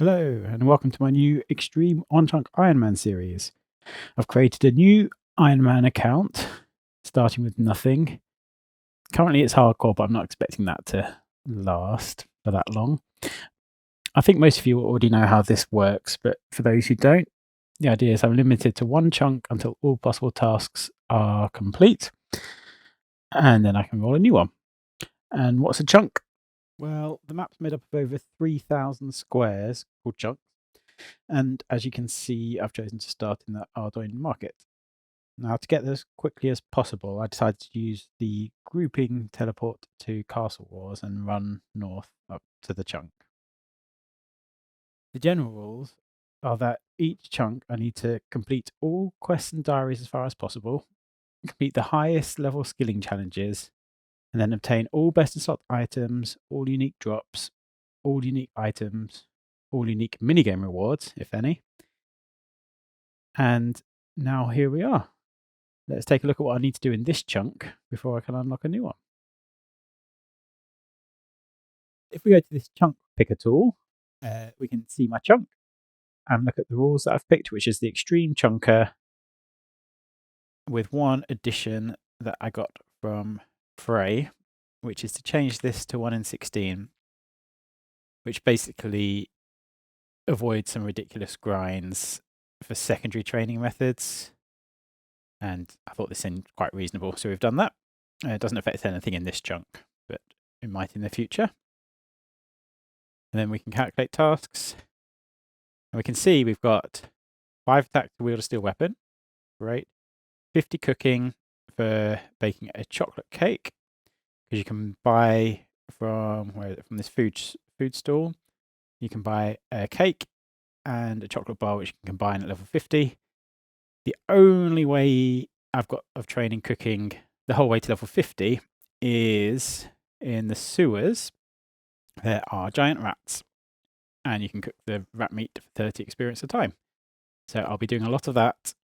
Hello, and welcome to my new Xtreme on-chunk Ironman series. I've created a new Ironman account, starting with nothing. Currently it's hardcore, but I'm not expecting that to last for that long. I think most of you already know how this works, but for those who don't, the idea is I'm limited to one chunk until all possible tasks are complete, and then I can roll a new one. And what's a chunk? Well, the map's made up of over 3,000 squares called chunks. And as you can see, I've chosen to start in the Ardougne market. Now, to get there as quickly as possible, I decided to use the grouping teleport to Castle Wars and run north up to the chunk. The general rules are that each chunk I need to complete all quests and diaries as far as possible, complete the highest level skilling challenges, and then obtain all best in slot items, all unique drops, all unique items, all unique minigame rewards, if any. And now here we are. Let's take a look at what I need to do in this chunk before I can unlock a new one. If we go to this chunk picker tool, we can see my chunk and look at the rules that I've picked, which is the Xtreme chunker with one addition that I got from Frey, which is to change this to 1 in 16, which basically avoids some ridiculous grinds for secondary training methods. And I thought this seemed quite reasonable, so we've done that. It doesn't affect anything in this chunk, but it might in the future. And then we can calculate tasks. And we can see we've got 5 attack to wield a steel weapon. Great. 50 cooking for baking a chocolate cake, because you can buy from this food stall. You can buy a cake and a chocolate bar, which you can combine at level 50. The only way I've got of training cooking the whole way to level 50 is in the sewers. There are giant rats, and you can cook the rat meat for 30 experience at a time. So I'll be doing a lot of that.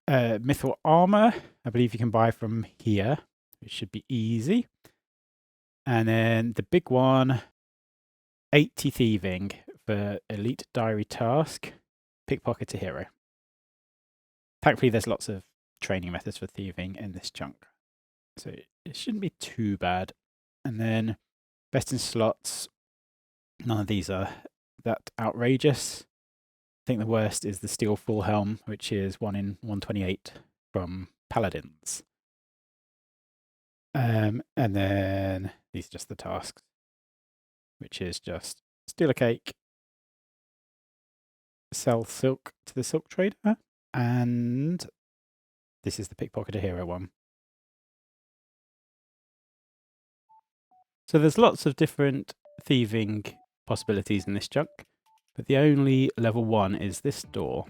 Mithril armor, I believe you can buy from here. It should be easy. And then the big one, 80 thieving for elite diary task, pickpocket to hero. Thankfully, there's lots of training methods for thieving in this chunk, so it shouldn't be too bad. And then best in slots, none of these are that outrageous. I think the worst is the steel full helm, which is 1 in 128 from paladins. And then these are just the tasks, which is just steal a cake, sell silk to the silk trader, and this is the pickpocket a hero one. So there's lots of different thieving possibilities in this chunk, but the only level 1 is this door.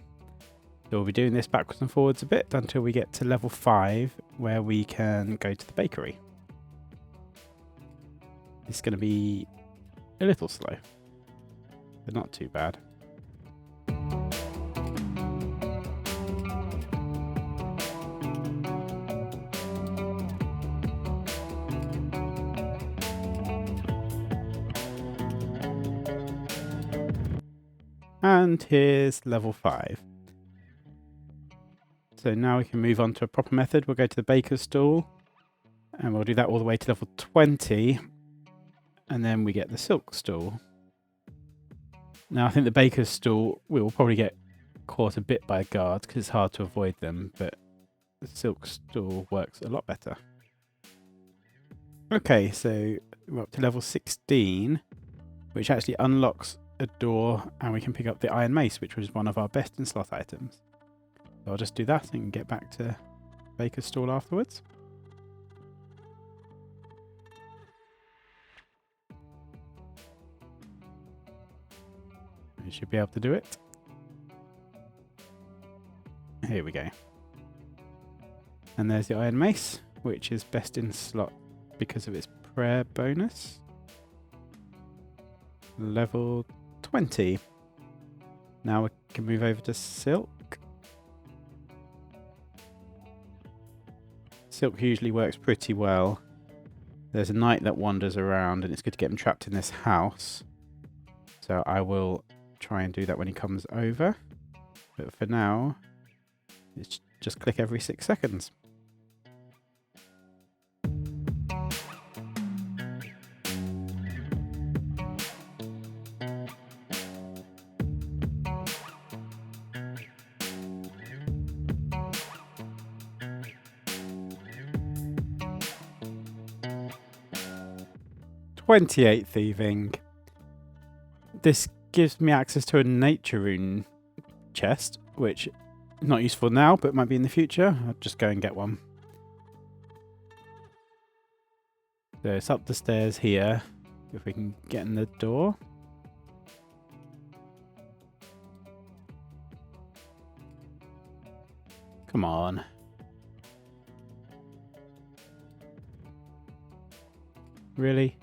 So we'll be doing this backwards and forwards a bit until we get to level 5, where we can go to the bakery. It's going to be a little slow, but not too bad. And here's level 5. So now we can move on to a proper method. We'll go to the baker's stall, and we'll do that all the way to level 20. And then we get the silk stall. Now I think the baker's stall, we will probably get caught a bit by guards because it's hard to avoid them, but the silk stall works a lot better. Okay, so we're up to level 16, which actually unlocks a door, and we can pick up the iron mace, which was one of our best in slot items. So I'll just do that and get back to baker's stall afterwards. We should be able to do it. Here we go. And there's the iron mace, which is best in slot because of its prayer bonus. Level 20. Now we can move over to silk. Silk usually works pretty well. There's a knight that wanders around, and it's good to get him trapped in this house. So I will try and do that when he comes over. But for now, it's just click every 6 seconds. "28 thieving. This gives me access to a nature rune chest, which is not useful now, but might be in the future. I'll just go and get one. So it's up the stairs here, if we can get in the door. Come on. Really?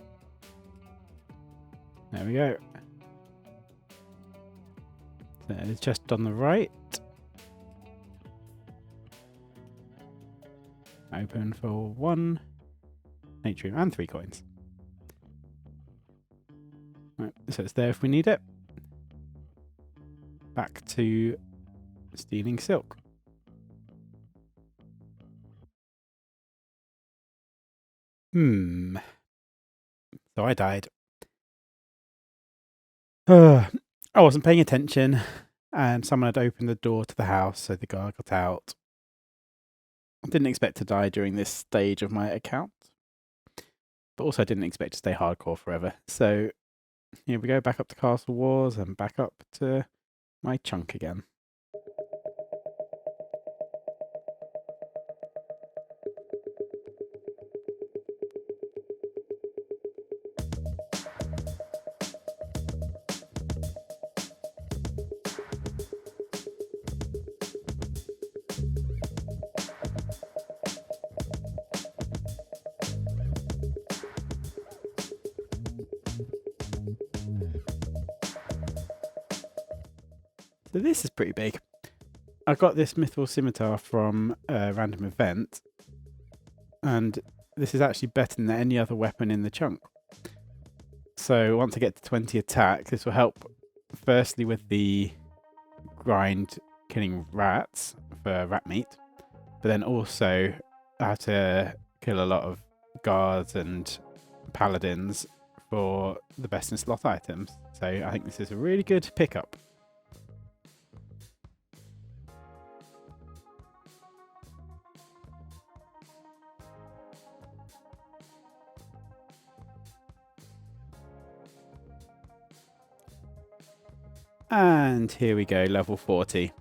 There we go. So it's just on the right. Open for 1 nature and 3 coins. Right, so it's there if we need it. Back to stealing silk. So I died. I wasn't paying attention, and someone had opened the door to the house, so the guard got out. I didn't expect to die during this stage of my account, but also I didn't expect to stay hardcore forever. So here we go, back up to Castle Wars and back up to my chunk again. So this is pretty big. I got this mithril scimitar from a random event, and this is actually better than any other weapon in the chunk. So once I get to 20 attack, this will help firstly with the grind killing rats for rat meat, but then also how to kill a lot of guards and paladins for the best in slot items. So I think this is a really good pickup. And here we go, level 40.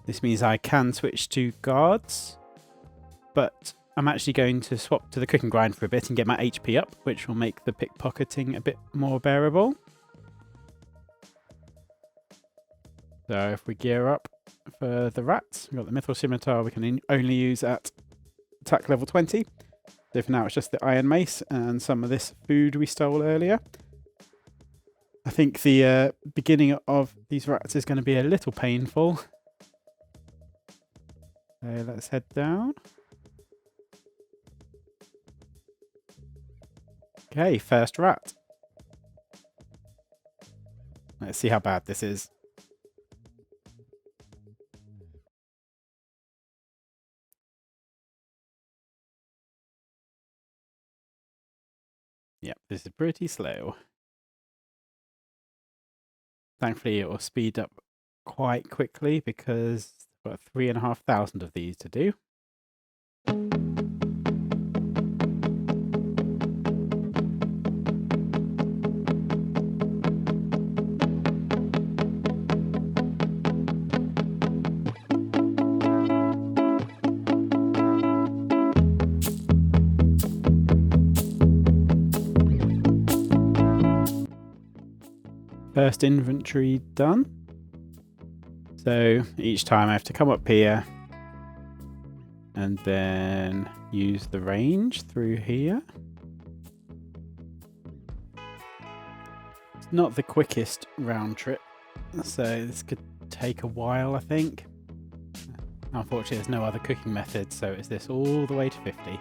This means I can switch to guards, but I'm actually going to swap to the cook and grind for a bit and get my HP up, which will make the pickpocketing a bit more bearable. So if we gear up for the rats, we've got the mithril scimitar we can only use at attack level 20. So for now it's just the iron mace and some of this food we stole earlier. I think the beginning of these rats is going to be a little painful. So let's head down. Okay, first rat. Let's see how bad this is. Yep, this is pretty slow. Thankfully, it will speed up quite quickly because I've got 3,500 of these to do. First inventory done. So each time I have to come up here and then use the range through here. It's not the quickest round trip, so this could take a while, I think. Unfortunately, there's no other cooking method, so it's this all the way to 50.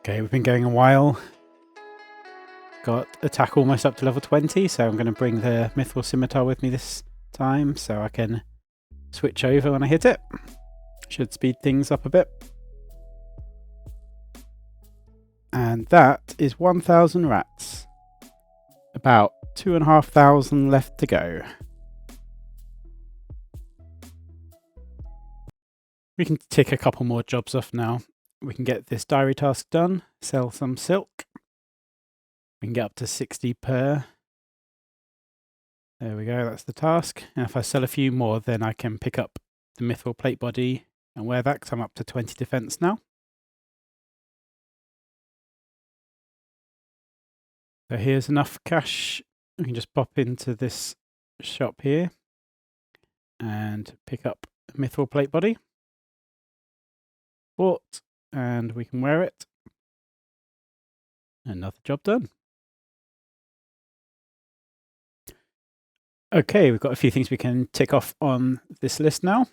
Okay, we've been going a while. Got attack almost up to level 20, so I'm going to bring the Mithril Scimitar with me this time so I can switch over when I hit it. Should speed things up a bit. And that is 1,000 rats. About 2,500 left to go. We can tick a couple more jobs off now. We can get this diary task done, sell some silk. We can get up to 60 per. There we go, that's the task. And if I sell a few more, then I can pick up the mithril plate body and wear that because I'm up to 20 defense now. So here's enough cash. We can just pop into this shop here and pick up a mithril plate body. Bought, and we can wear it. Another job done. Okay, we've got a few things we can tick off on this list now.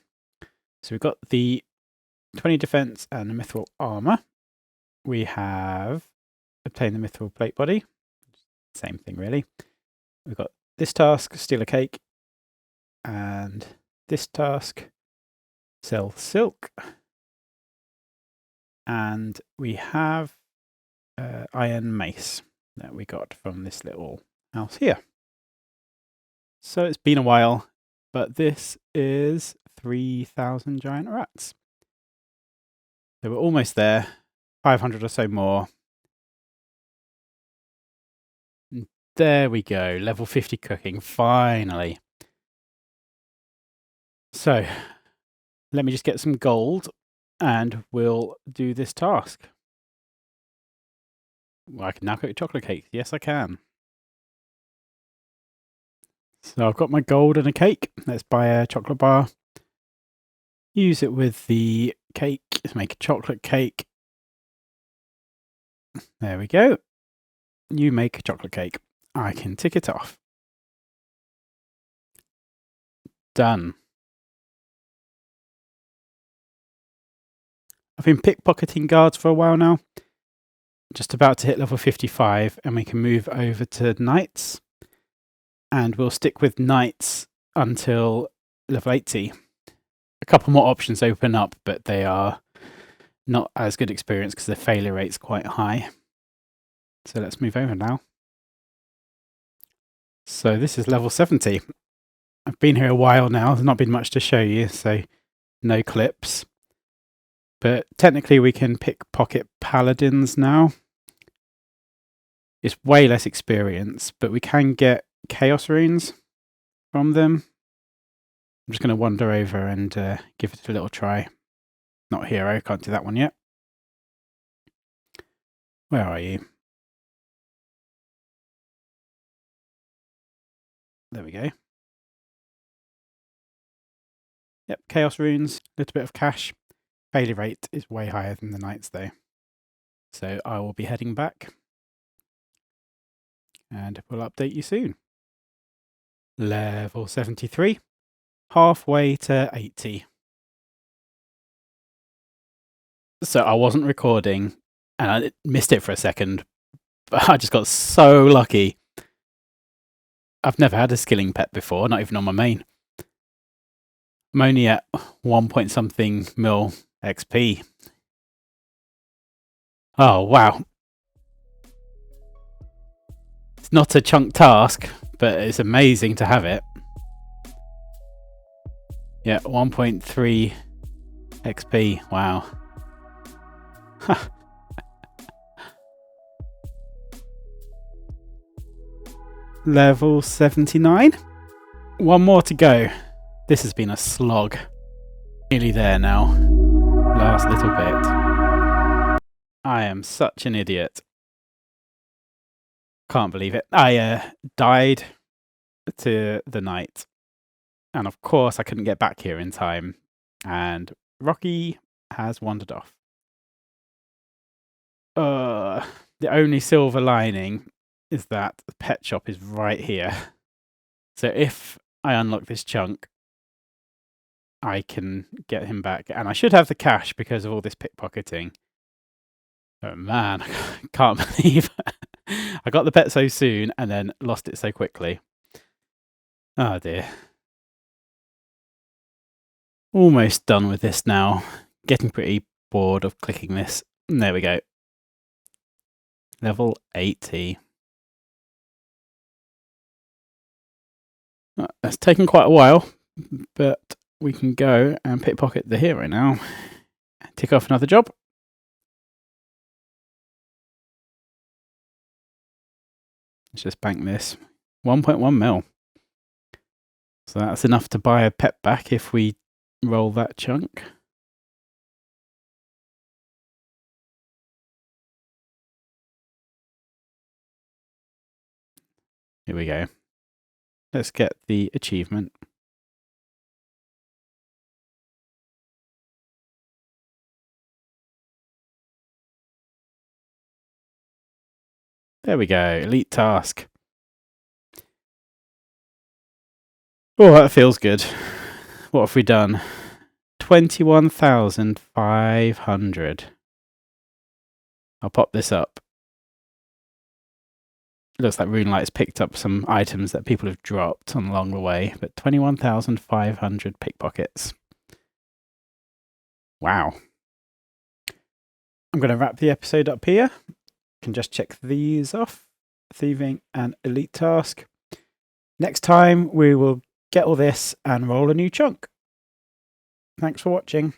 So we've got the 20 defense and the mithril armor. We have obtained the mithril plate body. Same thing, really. We've got this task, steal a cake, and this task, sell silk. And we have iron mace that we got from this little house here. So it's been a while, but this is 3,000 giant rats. So we're almost there, 500 or so more. And there we go, level 50 cooking, finally. So let me just get some gold and we'll do this task. Well, I can now cook chocolate cakes. Yes, I can. So I've got my gold and a cake. Let's buy a chocolate bar. Use it with the cake to make a chocolate cake. There we go. You make a chocolate cake. I can tick it off. Done. I've been pickpocketing guards for a while now. Just about to hit level 55 and we can move over to knights. And we'll stick with knights until level 80. A couple more options open up, but they are not as good experience because the failure rate's quite high. So let's move over now. So this is level 70. I've been here a while now. There's not been much to show you, so no clips. But technically we can pickpocket paladins now. It's way less experience, but we can get chaos runes from them. I'm just going to wander over and give it a little try. Not hero, can't do that one yet. Where are you? There we go. Yep, chaos runes, a little bit of cash. Failure rate is way higher than the knights though. So I will be heading back. And we'll update you soon. Level 73. Halfway to 80. So I wasn't recording and I missed it for a second, but I just got so lucky. I've never had a skilling pet before, not even on my main. I'm only at 1 point something mil XP. Oh, wow. It's not a chunk task, but it's amazing to have it. Yeah, 1.3 XP. Wow. Level 79. One more to go. This has been a slog. Nearly there now. Last little bit. I am such an idiot. Can't believe it. I died to the knight. And of course I couldn't get back here in time. And Rocky has wandered off. The only silver lining is that the pet shop is right here. So if I unlock this chunk, I can get him back. And I should have the cash because of all this pickpocketing. Oh man, I can't believe I got the pet so soon and then lost it so quickly. Oh dear. Almost done with this now. Getting pretty bored of clicking this. There we go. Level 80. That's taken quite a while, but we can go and pickpocket the hero now. Tick off another job. Let's just bank this. 1.1 mil. So that's enough to buy a pet back if we roll that chunk. Here we go. Let's get the achievement. There we go. Elite task. Oh, that feels good. What have we done? 21,500. I'll pop this up. It looks like Runelight's picked up some items that people have dropped along the way, but 21,500 pickpockets. Wow. I'm going to wrap the episode up here. You can just check these off. Thieving and elite task. Next time we will get all this and roll a new chunk. Thanks for watching.